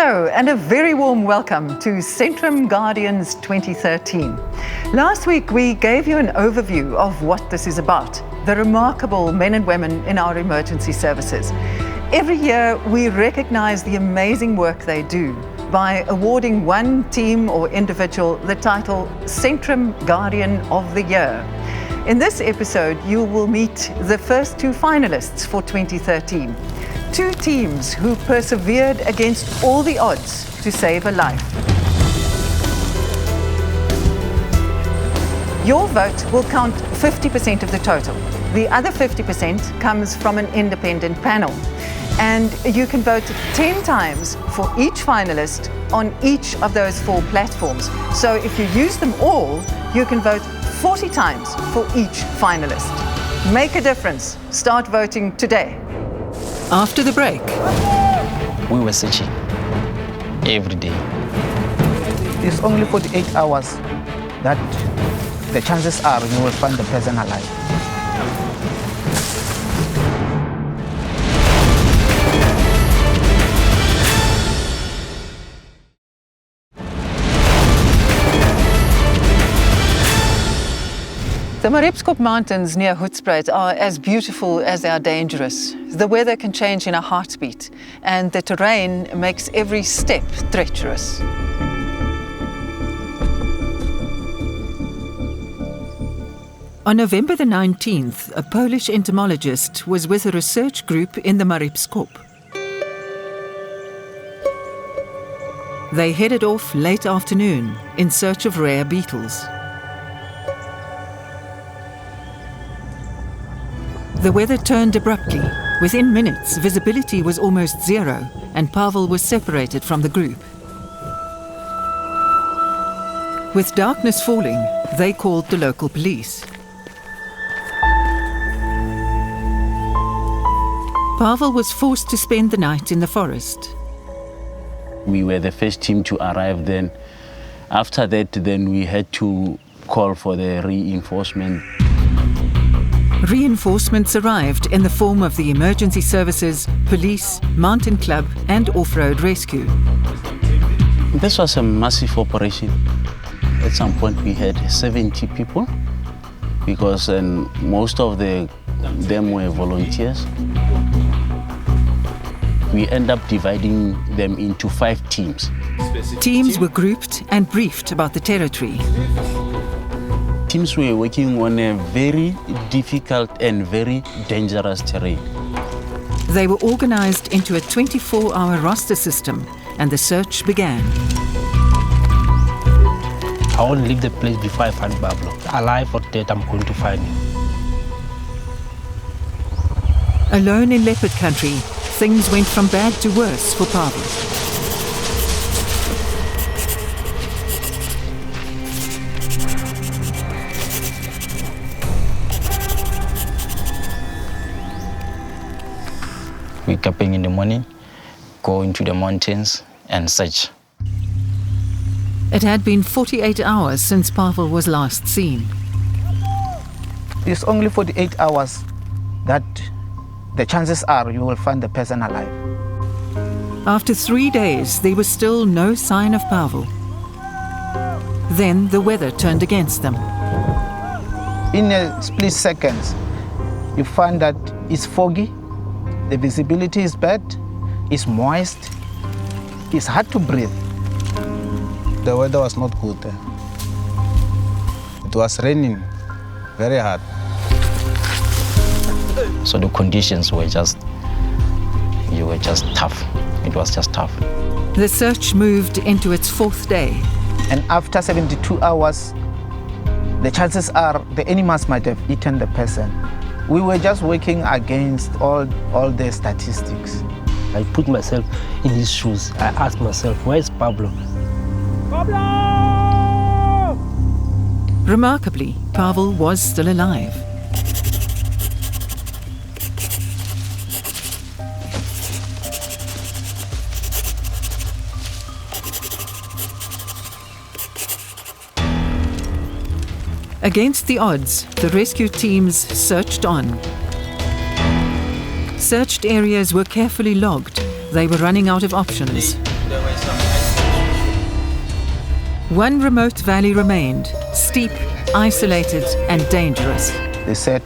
Hello and a very warm welcome to Centrum Guardians 2013. Last week we gave you an overview of what this is about, the remarkable men and women in our emergency services. Every year we recognize the amazing work they do by awarding one team or individual the title Centrum Guardian of the Year. In this episode you will meet the first two finalists for 2013. Two teams who persevered against all the odds to save a life. Your vote will count 50% of the total. The other 50% comes from an independent panel. And you can vote 10 times for each finalist on each of those 4 platforms. So if you use them all, you can vote 40 times for each finalist. Make a difference. Start voting today. After the break, we were searching every day. It's only 48 hours that the chances are you will find the person alive. the Mariepskop Mountains near Hoedspruit are as beautiful as they are dangerous. The weather can change in a heartbeat, and the terrain makes every step treacherous. On November the 19th, a Polish entomologist was with a research group in the Mariepskop. They headed off late afternoon in search of rare beetles. The weather turned abruptly. Within minutes, visibility was almost zero, and Pavel was separated from the group. With darkness falling, they called the local police. Pavel was forced to spend the night in the forest. We were the first team to arrive then. After that, then we had to call for the reinforcement. Reinforcements arrived in the form of the emergency services, police, mountain club and off-road rescue. This was a massive operation. At some point we had 70 people because most of them were volunteers. We end up dividing them into 5 teams. Teams were grouped and briefed about the territory. Teams were working on a very difficult and very dangerous terrain. They were organized into a 24-hour roster system, and the search began. I won't leave the place before I find Pavel. Alive or dead, I'm going to find him. Alone in leopard country, things went from bad to worse for Pavel. Wake up in the morning, go into the mountains and search. It had been 48 hours since Pavel was last seen. It's only 48 hours that the chances are you will find the person alive. After 3 days, there was still no sign of Pavel. Then the weather turned against them. In a split second, you find that it's foggy, the visibility is bad, it's moist, it's hard to breathe. The weather was not good. It was raining very hard. So the conditions were just tough. It was just tough. The search moved into its 4th day. And after 72 hours, the chances are the animals might have eaten the person. We were just working against all the statistics. I put myself in his shoes. I asked myself, where is Pavel? Pablo! Remarkably, Pavel was still alive. Against the odds, the rescue teams searched on. Searched areas were carefully logged. They were running out of options. One remote valley remained, steep, isolated and dangerous. They said,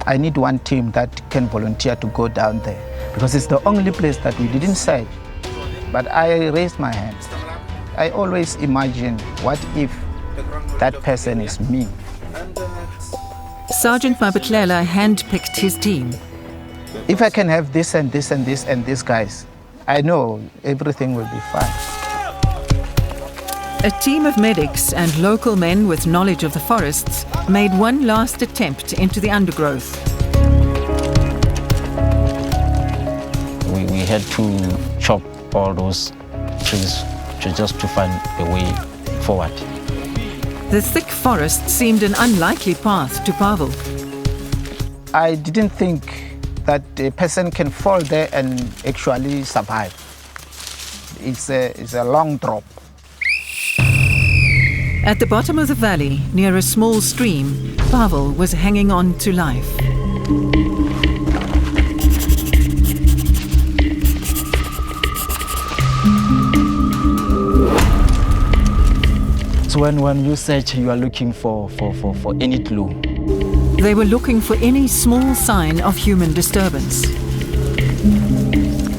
I need one team that can volunteer to go down there because it's the only place that we didn't search. But I raised my hands. I always imagine, what if that person is me? Sergeant Mabetlela handpicked his team. If I can have this and this and this and these guys, I know everything will be fine. A team of medics and local men with knowledge of the forests made one last attempt into the undergrowth. We had to chop all those trees just to find a way forward. The thick forest seemed an unlikely path to Pavel. I didn't think that a person can fall there and actually survive. It's a long drop. At the bottom of the valley, near a small stream, Pavel was hanging on to life. So when you search, you are looking for any clue. They were looking for any small sign of human disturbance.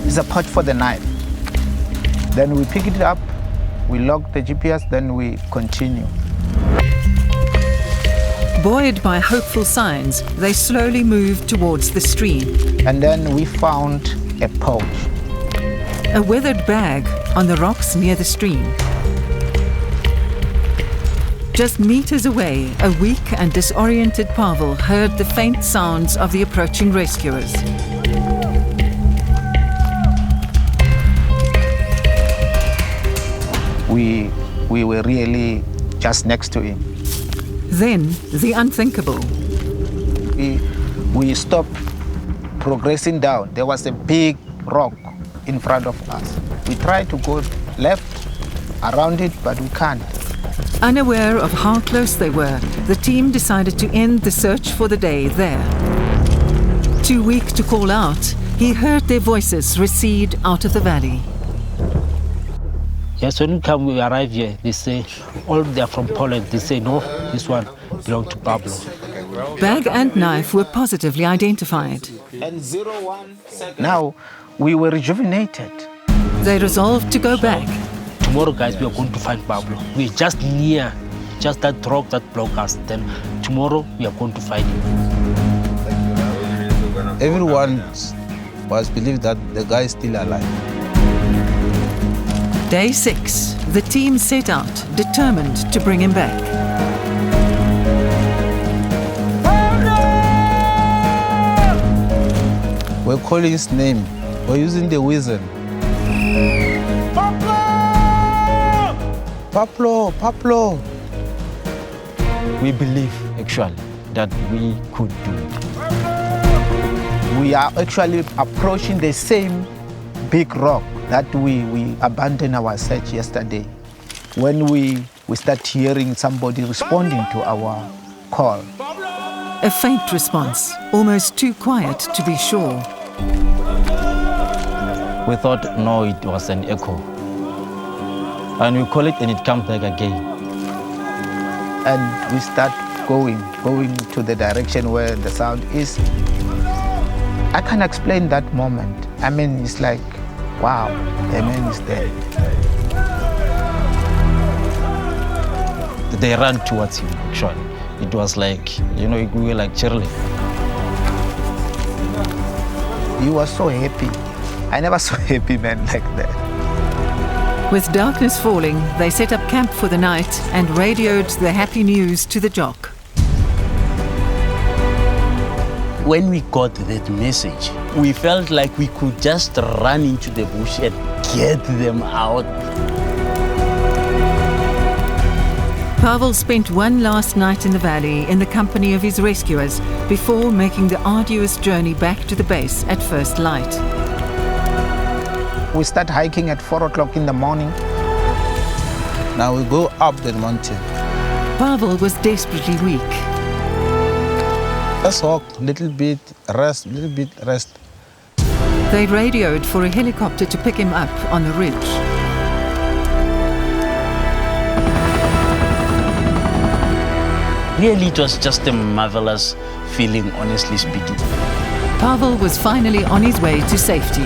It's a pot for the knife. Then we pick it up, we log the GPS, then we continue. Buoyed by hopeful signs, they slowly moved towards the stream. And then we found a pouch. A weathered bag on the rocks near the stream. Just meters away, a weak and disoriented Pavel heard the faint sounds of the approaching rescuers. We were really just next to him. Then, the unthinkable. We stopped progressing down. There was a big rock in front of us. We tried to go left around it, but we can't. Unaware of how close they were, the team decided to end the search for the day there. Too weak to call out, he heard their voices recede out of the valley. Yes, when we arrive here, they say, all they are from Poland. They say, no, this one belongs to Pablo. Bag and knife were positively identified. Now, we were rejuvenated. They resolved to go back. Tomorrow, guys, we are going to find Pablo. We're just near, just that rock that blocked us. Then tomorrow, we are going to find him. Everyone was believed that the guy is still alive. Day 6, the team set out, determined to bring him back. We're calling his name. We're using the whistle. Pablo, Pablo. We believe, actually, that we could do it. We are actually approaching the same big rock that we abandoned our search yesterday. When we start hearing somebody responding to our call. A faint response, almost too quiet to be sure. We thought, no, it was an echo. And we call it and it comes back again. And we start going to the direction where the sound is. I can't explain that moment. I mean, it's like, wow, the man is dead. They ran towards him, actually. It was like, we were like cheerleading. He was so happy. I never saw a happy man like that. With darkness falling, they set up camp for the night and radioed the happy news to the jock. When we got that message, we felt like we could just run into the bush and get them out. Pavel spent one last night in the valley in the company of his rescuers before making the arduous journey back to the base at first light. We start hiking at 4 o'clock in the morning. Now we go up the mountain. Pavel was desperately weak. Let's walk a little bit, rest. They radioed for a helicopter to pick him up on the ridge. Really, it was just a marvelous feeling, honestly speaking. Pavel was finally on his way to safety.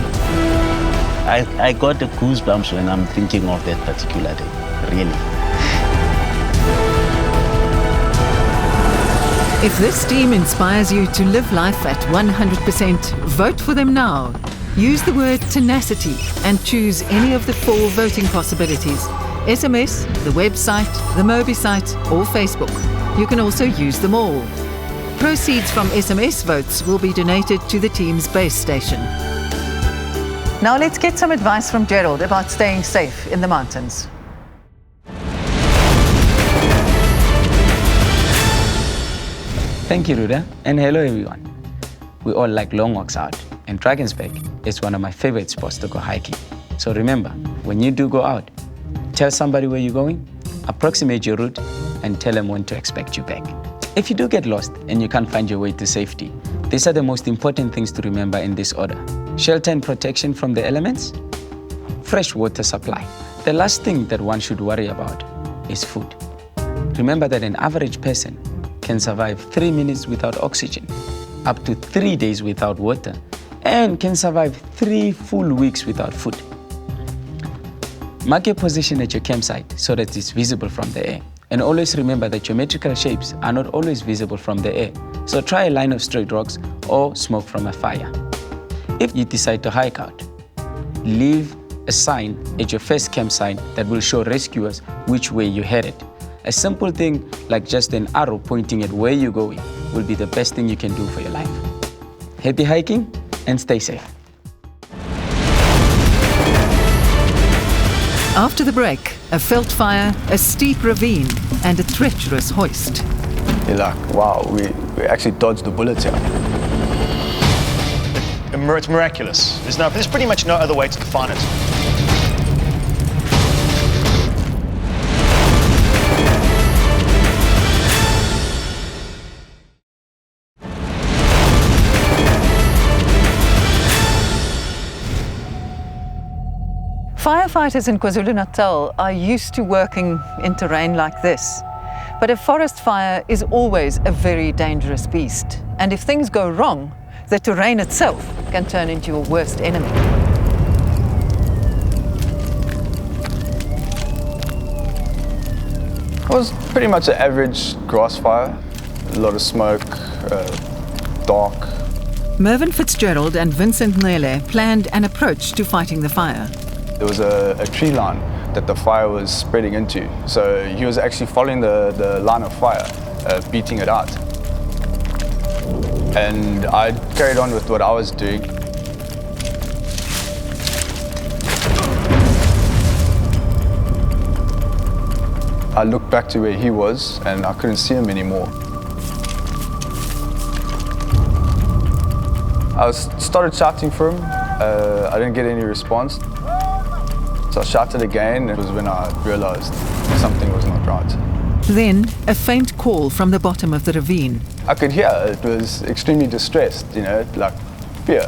I got the goosebumps when I'm thinking of that particular day, really. If this team inspires you to live life at 100%, vote for them now. Use the word Tenacity and choose any of the 4 voting possibilities: SMS, the website, the Mobi site, or Facebook. You can also use them all. Proceeds from SMS votes will be donated to the team's base station. Now let's get some advice from Gerald about staying safe in the mountains. Thank you, Ruda, and hello everyone. We all like long walks out, and Drakensberg is one of my favorite spots to go hiking. So remember, when you do go out, tell somebody where you're going, approximate your route, and tell them when to expect you back. If you do get lost and you can't find your way to safety, these are the most important things to remember in this order: shelter and protection from the elements, fresh water supply. The last thing that one should worry about is food. Remember that an average person can survive 3 minutes without oxygen, up to 3 days without water, and can survive 3 full weeks without food. Mark your position at your campsite so that it's visible from the air. And always remember that geometrical shapes are not always visible from the air. So try a line of straight rocks or smoke from a fire. If you decide to hike out, leave a sign at your first campsite that will show rescuers which way you're headed. A simple thing like just an arrow pointing at where you're going will be the best thing you can do for your life. Happy hiking and stay safe. After the break, a veld fire, a steep ravine, and a treacherous hoist. You're like, wow, we actually dodged the bullets here. It's miraculous. There's pretty much no other way to define it. Firefighters in KwaZulu-Natal are used to working in terrain like this. But a forest fire is always a very dangerous beast. And if things go wrong, the terrain itself can turn into your worst enemy. It was pretty much an average grass fire. A lot of smoke, dark. Mervyn Fitzgerald and Vincent Nele planned an approach to fighting the fire. There was a tree line that the fire was spreading into. So he was actually following the line of fire, beating it out. And I carried on with what I was doing. I looked back to where he was and I couldn't see him anymore. I started shouting for him. I didn't get any response. So I shouted again. It was when I realized something was not right. Then, a faint call from the bottom of the ravine. I could hear it was extremely distressed, like fear.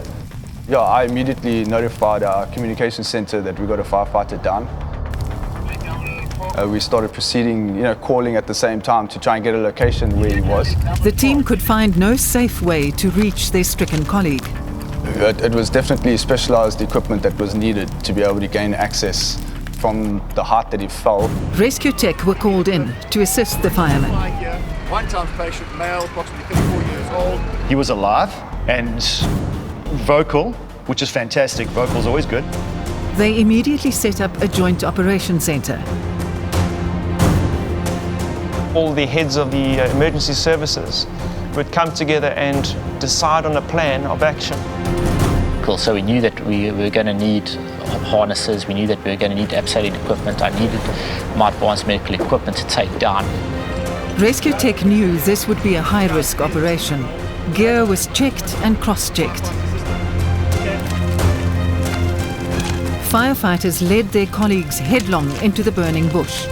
Yeah, I immediately notified our communication center that we got a firefighter down. We started proceeding, calling at the same time to try and get a location where he was. The team could find no safe way to reach their stricken colleague. It was definitely specialized equipment that was needed to be able to gain access from the height that he fell. Rescue tech were called in to assist the firemen. One-time patient, male, approximately 34 years old. He was alive and vocal, which is fantastic. Vocal is always good. They immediately set up a joint operation center. All the heads of the emergency services would come together and decide on a plan of action. Cool. So we knew that we were going to need harnesses, we knew that we were going to need abseiling equipment. I needed my advanced medical equipment to take down. Rescue tech knew this would be a high-risk operation. Gear was checked and cross-checked. Firefighters led their colleagues headlong into the burning bush.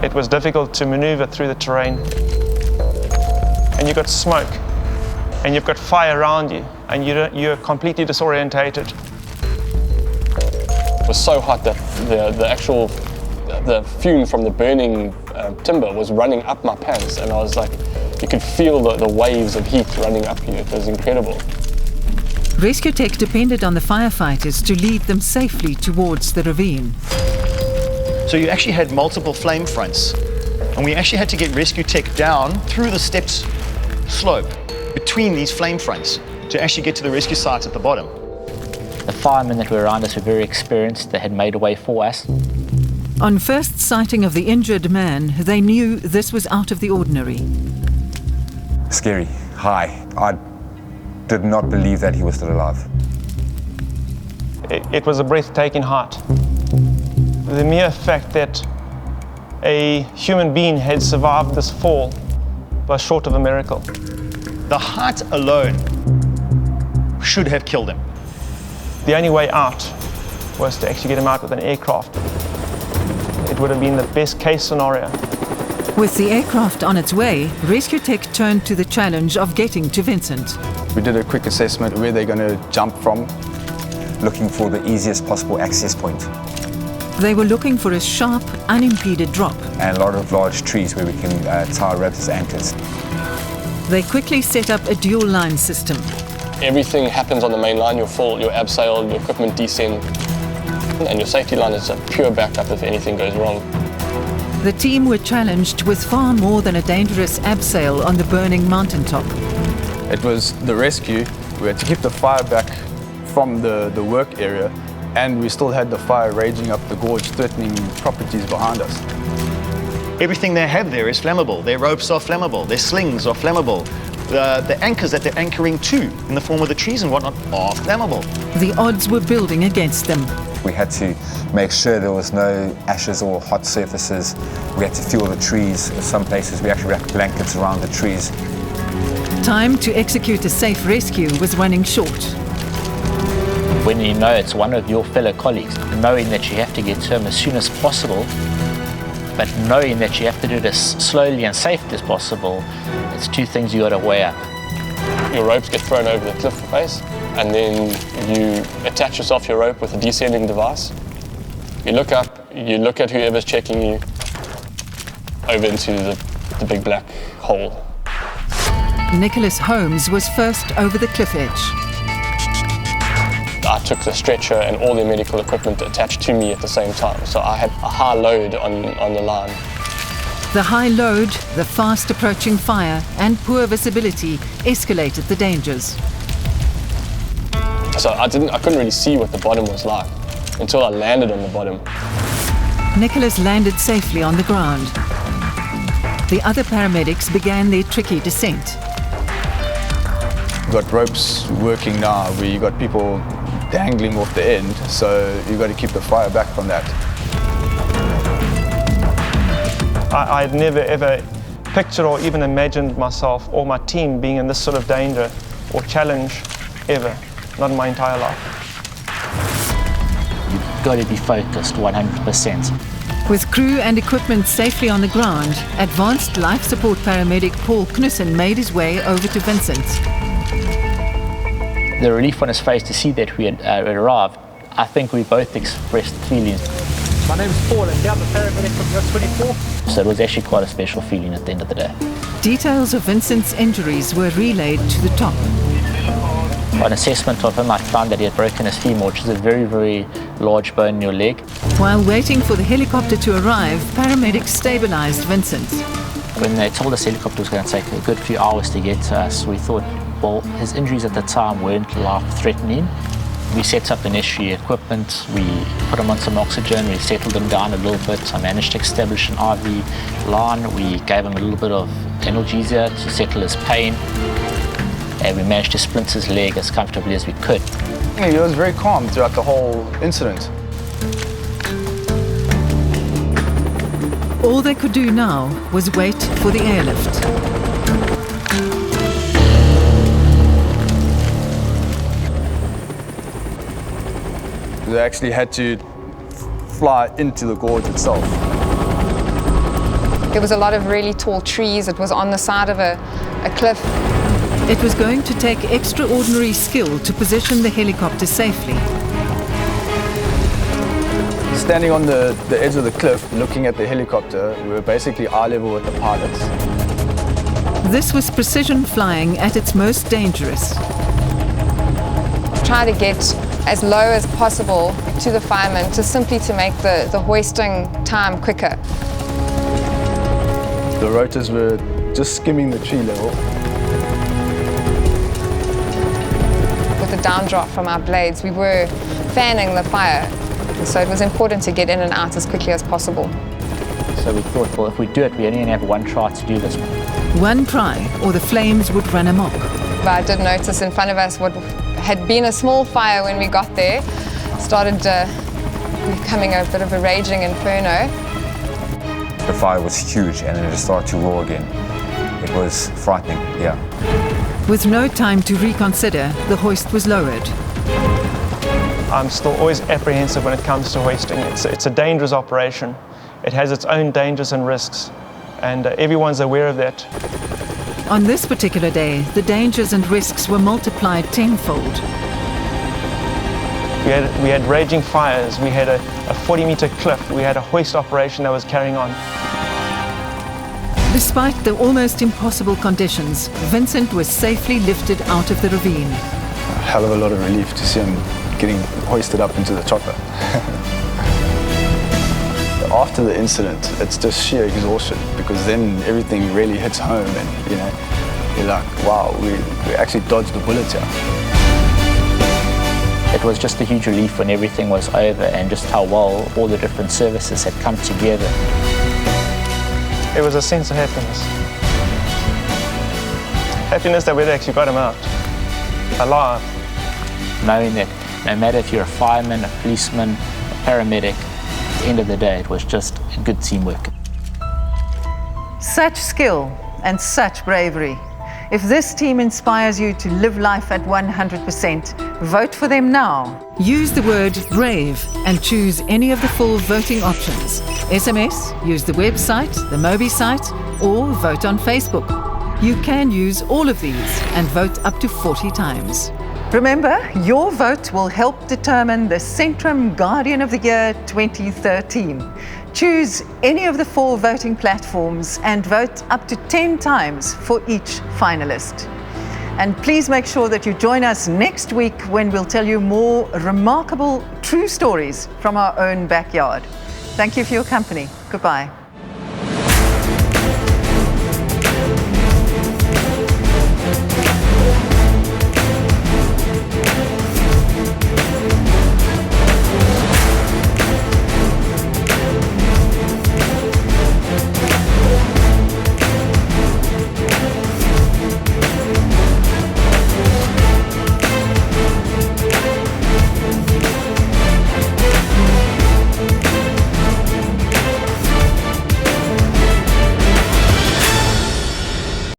It was difficult to maneuver through the terrain. And you've got smoke, and you've got fire around you, and you're completely disorientated. It was so hot that the actual The fume from the burning timber was running up my pants, and I was like, you could feel the waves of heat running up you. It was incredible. Rescue Tech depended on the firefighters to lead them safely towards the ravine. So you actually had multiple flame fronts, and we actually had to get Rescue Tech down through the steps slope between these flame fronts to actually get to the rescue sites at the bottom. The firemen that were around us were very experienced. They had made a way for us. On first sighting of the injured man, they knew this was out of the ordinary. Scary, high. I did not believe that he was still alive. It was a breathtaking height. The mere fact that a human being had survived this fall was short of a miracle. The height alone should have killed him. The only way out was to actually get him out with an aircraft. It would have been the best case scenario. With the aircraft on its way, Rescue Tech turned to the challenge of getting to Vincent. We did a quick assessment where they're going to jump from. Looking for the easiest possible access point. They were looking for a sharp, unimpeded drop. And a lot of large trees where we can tie ropes as anchors. They quickly set up a dual line system. Everything happens on the main line, your abseil, your equipment descend, and your safety line is a pure backup if anything goes wrong. The team were challenged with far more than a dangerous abseil on the burning mountaintop. It was the rescue. We had to keep the fire back from the work area, and we still had the fire raging up the gorge, threatening properties behind us. Everything they have there is flammable. Their ropes are flammable. Their slings are flammable. The anchors that they're anchoring to in the form of the trees and whatnot are flammable. The odds were building against them. We had to make sure there was no ashes or hot surfaces. We had to fuel the trees. In some places we actually wrapped blankets around the trees. Time to execute a safe rescue was running short. When you know it's one of your fellow colleagues, knowing that you have to get to him as soon as possible, but knowing that you have to do it as slowly and safely as possible, it's two things you got to weigh up. Your ropes get thrown over the cliff face, and then you attach yourself to your rope with a descending device. You look up, you look at whoever's checking you, over into the big black hole. Nicholas Holmes was first over the cliff edge. I took the stretcher and all the medical equipment attached to me at the same time, so I had a high load on the line. The high load, the fast approaching fire, and poor visibility escalated the dangers. So I couldn't really see what the bottom was like until I landed on the bottom. Nicholas landed safely on the ground. The other paramedics began their tricky descent. We've got ropes working now where you got people dangling off the end, so you've got to keep the fire back from that. I had never ever pictured or even imagined myself or my team being in this sort of danger or challenge ever, not in my entire life. You've got to be focused 100%. With crew and equipment safely on the ground, advanced life support paramedic Paul Knussen made his way over to Vincent. The relief on his face to see that we had arrived, I think we both expressed feelings. My name is Paul and I'm a paramedic from Yacht 24. So it was actually quite a special feeling at the end of the day. Details of Vincent's injuries were relayed to the top. On assessment of him, I found that he had broken his femur, which is a very, very large bone in your leg. While waiting for the helicopter to arrive, paramedics stabilized Vincent. When they told us the helicopter was going to take a good few hours to get to us, we thought, well, his injuries at the time weren't life-threatening. We set up the necessary equipment, we put him on some oxygen, we settled him down a little bit. I managed to establish an IV line, we gave him a little bit of analgesia to settle his pain, and we managed to splint his leg as comfortably as we could. He was very calm throughout the whole incident. All they could do now was wait for the airlift. They actually had to fly into the gorge itself. There was a lot of really tall trees. It was on the side of a cliff. It was going to take extraordinary skill to position the helicopter safely. standing on the edge of the cliff, looking at the helicopter. We were basically eye level with the pilots. This was precision flying at its most dangerous. Try to get as low as possible to the firemen, simply to make the hoisting time quicker. The rotors were just skimming the tree level. With the downdraft from our blades, we were fanning the fire. And so it was important to get in and out as quickly as possible. So we thought, well, if we do it, we only have one try to do this. One try, or the flames would run amok. But I did notice in front of us what had been a small fire when we got there started becoming a bit of a raging inferno. The fire was huge and then it started to roar again. It was frightening, yeah. With no time to reconsider, the hoist was lowered. I'm still always apprehensive when it comes to hoisting. It's a dangerous operation. It has its own dangers and risks, and everyone's aware of that. On this particular day, the dangers and risks were multiplied tenfold. We had raging fires, we had a 40-meter cliff, we had a hoist operation that was carrying on. Despite the almost impossible conditions, Vincent was safely lifted out of the ravine. A hell of a lot of relief to see him getting hoisted up into the chopper. After the incident, it's just sheer exhaustion, because then everything really hits home and, you know, you're like, wow, we actually dodged the bullet here. It was just a huge relief when everything was over and just how well all the different services had come together. It was a sense of happiness. Happiness that we'd actually got him out, alive. Knowing that no matter if you're a fireman, a policeman, a paramedic, at the end of the day, it was just good teamwork. Such skill and such bravery. If this team inspires you to live life at 100%, vote for them now. Use the word BRAVE and choose any of the 4 voting options. SMS, use the website, the Mobi site, or vote on Facebook. You can use all of these and vote up to 40 times. Remember, your vote will help determine the Centrum Guardian of the Year 2013. Choose any of the 4 voting platforms and vote up to 10 times for each finalist. And please make sure that you join us next week when we'll tell you more remarkable, true stories from our own backyard. Thank you for your company. Goodbye.